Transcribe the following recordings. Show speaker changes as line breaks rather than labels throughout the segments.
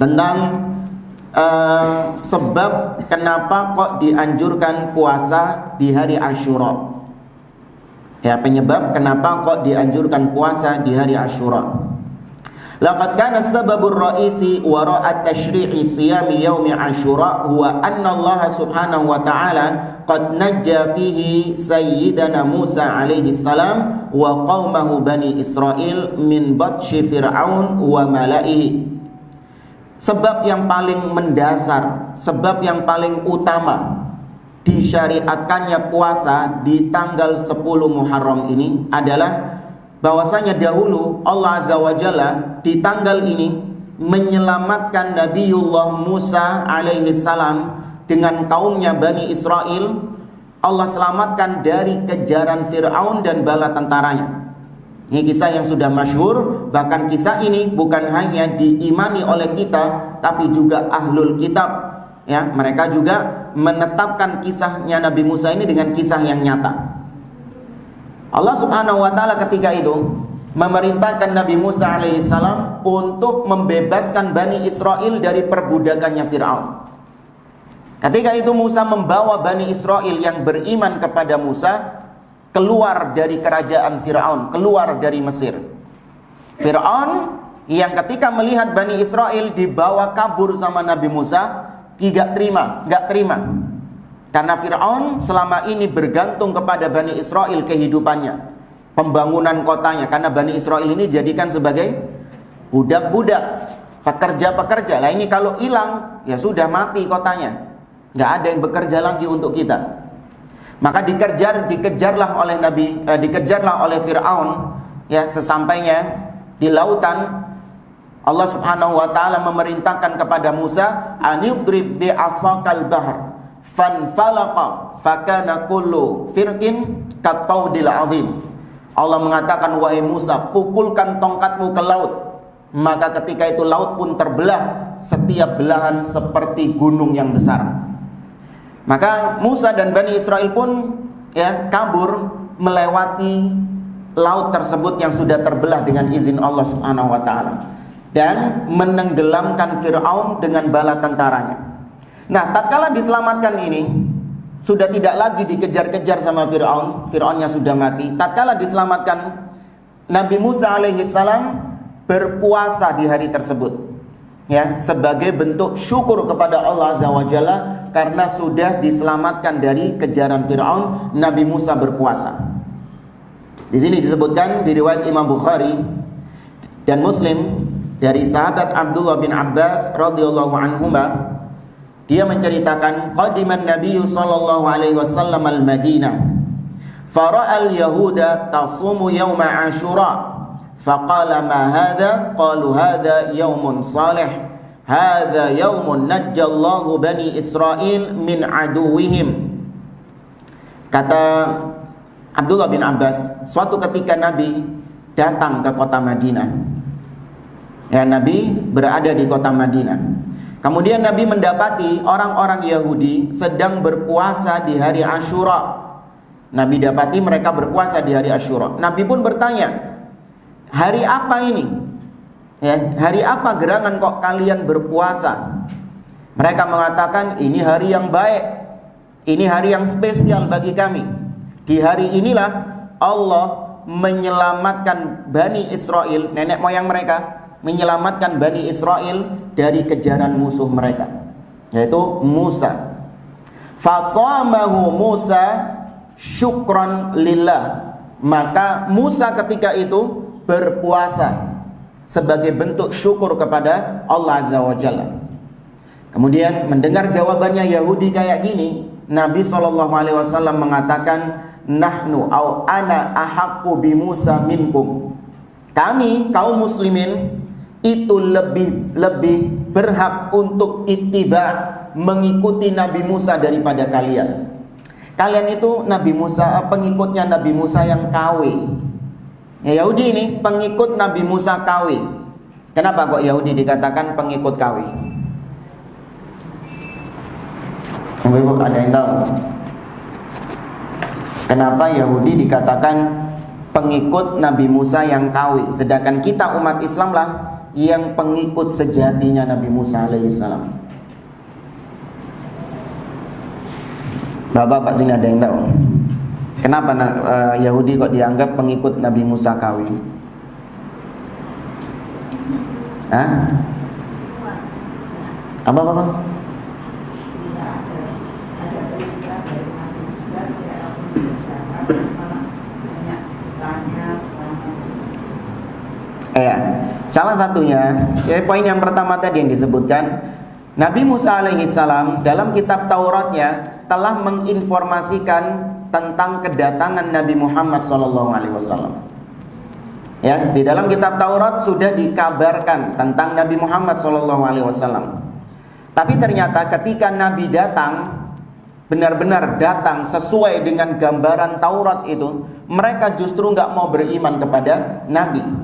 tentang sebab kenapa kok dianjurkan puasa di hari Asyura. Ya, penyebab kenapa kok dianjurkan puasa di hari Asyura. Laqad kana as-sababur ra'isi wara'a tashri'i siyami yaumi Asyura huwa anna Allah subhanahu wa ta'ala qad najja fihi sayyidana Musa alaihi salam wa qaumahu bani Israil min batshi Fir'aun wa mala'ihi. Sebab yang paling mendasar, sebab yang paling utama disyariatkannya puasa di tanggal 10 Muharram ini adalah bahwasanya dahulu Allah Azza wa Jalla di tanggal ini menyelamatkan Nabiullah Musa alaihi salam dengan kaumnya Bani Israel. Allah selamatkan dari kejaran Fir'aun dan bala tentaranya. Ini kisah yang sudah masyhur. Bahkan kisah ini bukan hanya diimani oleh kita, tapi juga ahlul kitab. Ya, mereka juga menetapkan kisahnya Nabi Musa ini dengan kisah yang nyata. Allah subhanahu wa ta'ala ketika itu memerintahkan Nabi Musa alaihissalam untuk membebaskan Bani Israel dari perbudakannya Fir'aun. Ketika itu Musa membawa Bani Israel yang beriman kepada Musa keluar dari kerajaan Fir'aun, keluar dari Mesir. Fir'aun yang ketika melihat Bani Israel dibawa kabur sama Nabi Musa, gak terima. Karena Fir'aun selama ini bergantung kepada Bani Israel kehidupannya, pembangunan kotanya. Karena Bani Israel ini dijadikan sebagai budak-budak, pekerja-pekerja. Lah ini kalau hilang, ya sudah mati kotanya. Gak ada yang bekerja lagi untuk kita. Maka dikejarlah oleh Fir'aun. Ya, sesampainya di lautan, Allah subhanahu wa ta'ala memerintahkan kepada Musa, anidrib bi'asakal bahr fanfalaqa fakana kullu firqin kataudil azim. Allah mengatakan, wahai Musa, pukulkan tongkatmu ke laut. Maka ketika itu laut pun terbelah, setiap belahan seperti gunung yang besar. Maka Musa dan Bani Israel pun kabur melewati laut tersebut yang sudah terbelah dengan izin Allah subhanahu wa ta'ala, dan menenggelamkan Fir'aun dengan bala tentaranya. Nah, tatkala diselamatkan ini, sudah tidak lagi dikejar-kejar sama Fir'aun. Fir'aunnya sudah mati. Tatkala diselamatkan, Nabi Musa alaihissalam berpuasa di hari tersebut, ya, sebagai bentuk syukur kepada Allah Azza wa Jalla karena sudah diselamatkan dari kejaran Fir'aun. Nabi Musa berpuasa. Di sini disebutkan di riwayat Imam Bukhari dan Muslim dari sahabat Abdullah bin Abbas radhiyallahu anhuma, dia menceritakan, qadiman Nabi sallallahu alaihi wasallam al-Madinah fara'al yahuda tasumu yawma Ashura faqala ma hadha qalu hadha yawmun salih hadha yawmun najjallahu bani Israil min aduwihim. Kata Abdullah bin Abbas, suatu ketika Nabi datang ke kota Madinah. Ya, Nabi berada di kota Madinah. Kemudian Nabi mendapati orang-orang Yahudi sedang berpuasa di hari Asyura. Nabi dapati mereka berpuasa di hari Asyura. Nabi pun bertanya, hari apa ini? Ya, hari apa gerangan kok kalian berpuasa? Mereka mengatakan, ini hari yang baik, ini hari yang spesial bagi kami. Di hari inilah Allah menyelamatkan Bani Israel, nenek moyang mereka, menyelamatkan Bani Israel dari kejaran musuh mereka, yaitu Musa. Fasamahu Musa syukran lillah. Maka Musa ketika itu berpuasa sebagai bentuk syukur kepada Allah Azza wa Jalla. Kemudian mendengar jawabannya Yahudi kayak gini, Nabi SAW mengatakan, nahnu au ana ahaqqu bi Musa minkum. Kami kaum muslimin itu lebih berhak untuk ittiba, mengikuti Nabi Musa daripada kalian. Kalian itu Nabi Musa, pengikutnya Nabi Musa yang KW. Ya, Yahudi ini pengikut Nabi Musa KW. Kenapa kok Yahudi dikatakan pengikut KW? Ibu ada yang tahu? Kenapa Yahudi dikatakan pengikut Nabi Musa yang KW? Sedangkan kita umat Islam lah yang pengikut sejatinya Nabi Musa alaihissalam? Bapak sini ada yang tahu? Kenapa Yahudi kok dianggap pengikut Nabi Musa KW? Hah? Apa? Salah satunya, poin yang pertama tadi yang disebutkan, Nabi Musa alaihissalam dalam kitab Tauratnya telah menginformasikan tentang kedatangan Nabi Muhammad SAW. Ya, di dalam kitab Taurat sudah dikabarkan tentang Nabi Muhammad SAW. Tapi ternyata ketika Nabi datang, benar-benar datang sesuai dengan gambaran Taurat itu, mereka justru nggak mau beriman kepada Nabi.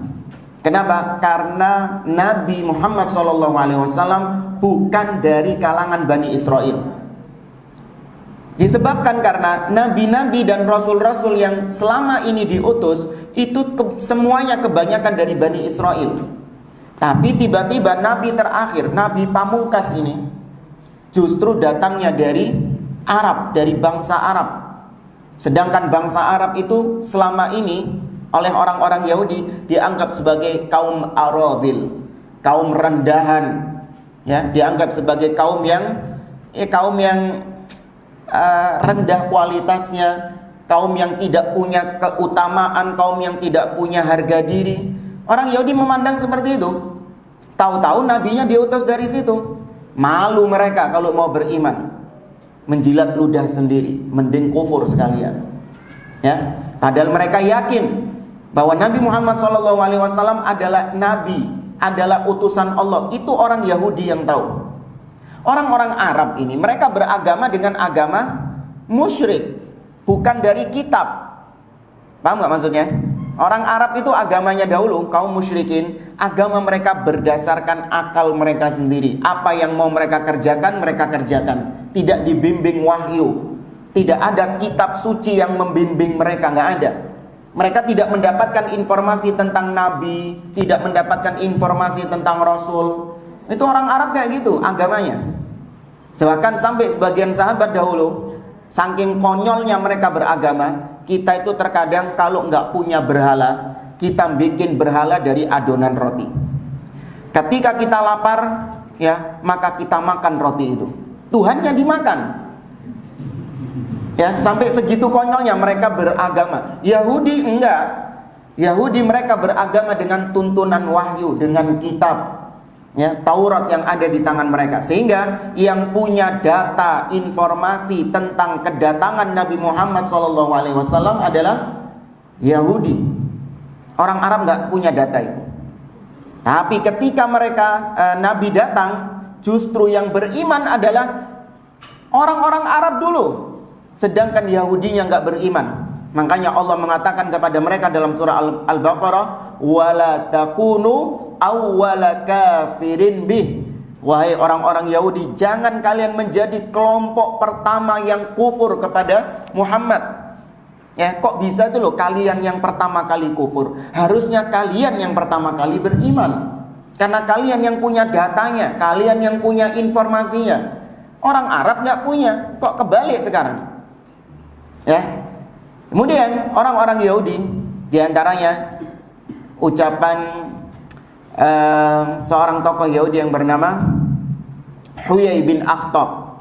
Kenapa? Karena Nabi Muhammad SAW bukan dari kalangan Bani Israel. Disebabkan karena nabi-nabi dan rasul-rasul yang selama ini diutus itu semuanya kebanyakan dari Bani Israel. Tapi tiba-tiba nabi terakhir, nabi pamungkas ini justru datangnya dari Arab, dari bangsa Arab. Sedangkan bangsa Arab itu selama ini oleh orang-orang Yahudi dianggap sebagai kaum aradhil, kaum rendahan, ya, dianggap sebagai kaum yang rendah kualitasnya, kaum yang tidak punya keutamaan, kaum yang tidak punya harga diri. Orang Yahudi memandang seperti itu. Tahu-tahu nabinya diutus dari situ. Malu mereka kalau mau beriman, menjilat ludah sendiri, mending kufur sekalian. Ya, padahal mereka yakin bahwa Nabi Muhammad SAW adalah nabi, adalah utusan Allah. Itu orang Yahudi yang tahu. Orang-orang Arab ini mereka beragama dengan agama musyrik, bukan dari kitab. Paham nggak maksudnya? Orang Arab itu agamanya dahulu, kaum musyrikin, agama mereka berdasarkan akal mereka sendiri. Apa yang mau mereka kerjakan, mereka kerjakan. Tidak dibimbing wahyu. Tidak ada kitab suci yang membimbing mereka, nggak ada. Mereka tidak mendapatkan informasi tentang nabi, tidak mendapatkan informasi tentang rasul. Itu orang Arab kayak gitu agamanya. Bahkan sampai sebagian sahabat dahulu, saking konyolnya mereka beragama, kita itu terkadang kalau nggak punya berhala, kita bikin berhala dari adonan roti. Ketika kita lapar, ya, maka kita makan roti itu. Tuhannya dimakan. Ya, sampai segitu konyolnya mereka beragama. Yahudi enggak. Yahudi mereka beragama dengan tuntunan wahyu, dengan kitab, ya, Taurat yang ada di tangan mereka. Sehingga yang punya data, informasi tentang kedatangan Nabi Muhammad SAW adalah Yahudi. Orang Arab enggak punya data itu. Tapi ketika mereka Nabi datang, justru yang beriman adalah orang-orang Arab dulu. Sedangkan Yahudinya enggak beriman. Makanya Allah mengatakan kepada mereka dalam surah Al-Baqarah, "Wala takunu awwala kafirin bih." Wahai orang-orang Yahudi, jangan kalian menjadi kelompok pertama yang kufur kepada Muhammad. Ya, kok bisa itu loh kalian yang pertama kali kufur? Harusnya kalian yang pertama kali beriman. Karena kalian yang punya datanya, kalian yang punya informasinya. Orang Arab nggak punya. Kok kebalik sekarang? Ya. Kemudian orang-orang Yahudi, diantaranya ucapan seorang tokoh Yahudi yang bernama Huyai bin Akhtab.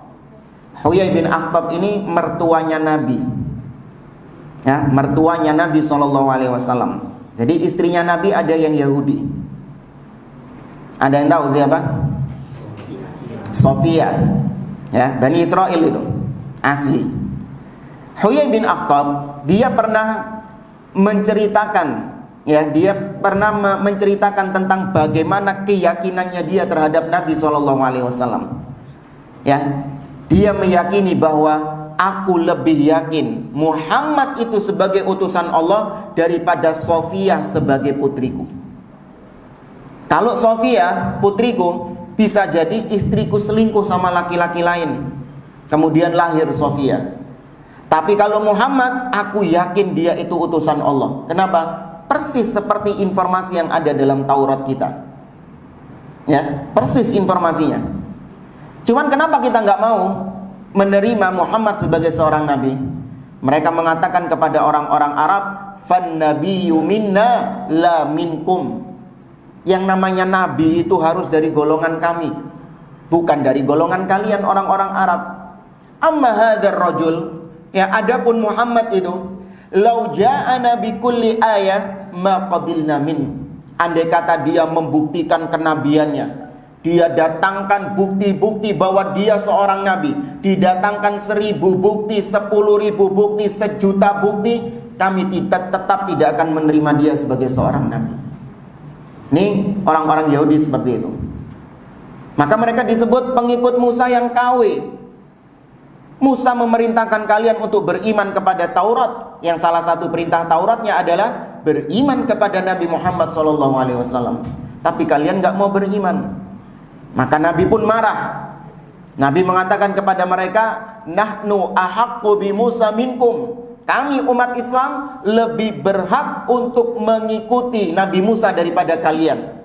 Huyai bin Akhtab ini mertuanya Nabi. Ya, mertuanya Nabi SAW. Jadi istrinya Nabi ada yang Yahudi. Ada yang tahu siapa? Sofia. Ya, Bani Israel itu asli. Huyai bin Akhtab, dia pernah menceritakan, ya, dia pernah menceritakan tentang bagaimana keyakinannya dia terhadap Nabi SAW. Ya, dia meyakini bahwa aku lebih yakin Muhammad itu sebagai utusan Allah daripada Sofia sebagai putriku. Kalau Sofia putriku, bisa jadi istriku selingkuh sama laki-laki lain, kemudian lahir Sofia. Tapi kalau Muhammad, aku yakin dia itu utusan Allah. Kenapa? Persis seperti informasi yang ada dalam Taurat kita. Ya, persis informasinya. Cuman kenapa kita nggak mau menerima Muhammad sebagai seorang nabi? Mereka mengatakan kepada orang-orang Arab, "Fan nabiyyu minna la minkum." Yang namanya nabi itu harus dari golongan kami, bukan dari golongan kalian orang-orang Arab. Amma hadzal rajul, ya adapun Muhammad itu, "Lau ja'ana bi kulli ayah ma qabilna min." Andai kata dia membuktikan kenabiannya, dia datangkan bukti-bukti bahwa dia seorang nabi, didatangkan 1000 bukti, 10.000 bukti, 1.000.000 bukti, kami tetap tidak akan menerima dia sebagai seorang nabi. Ini orang-orang Yahudi seperti itu. Maka mereka disebut pengikut Musa yang KW. Musa memerintahkan kalian untuk beriman kepada Taurat, yang salah satu perintah Tauratnya adalah beriman kepada Nabi Muhammad SAW. Tapi kalian gak mau beriman. Maka Nabi pun marah. Nabi mengatakan kepada mereka, "Nahnu ahaqqu bi Musa minkum." Kami umat Islam lebih berhak untuk mengikuti Nabi Musa daripada kalian.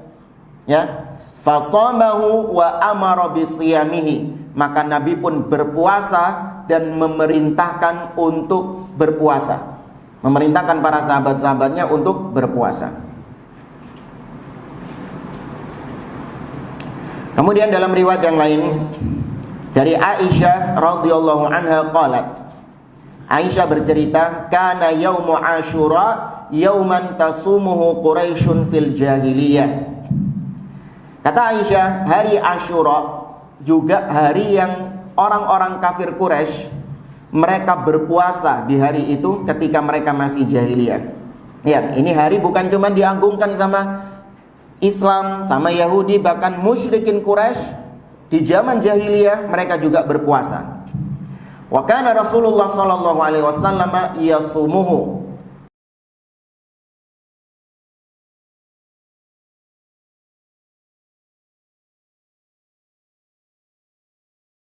Ya. Fasamahu wa amara bisiyamihi. Maka Nabi pun berpuasa dan memerintahkan untuk berpuasa. Memerintahkan para sahabat-sahabatnya untuk berpuasa. Kemudian dalam riwayat yang lain dari Aisyah radhiyallahu anha qalat, Aisyah bercerita, "Kana yaumu Asyura yauman tasumuhu Quraisyun fil jahiliyah." Kata Aisyah, hari Asyura juga hari yang orang-orang kafir Quraisy mereka berpuasa di hari itu ketika mereka masih jahiliyah. Lihat, ini hari bukan cuma diagungkan sama Islam, sama Yahudi, bahkan musyrikin Quraisy di zaman jahiliyah mereka juga berpuasa. Wa kana Rasulullah sallallahu alaihi wasallam yasumuhu.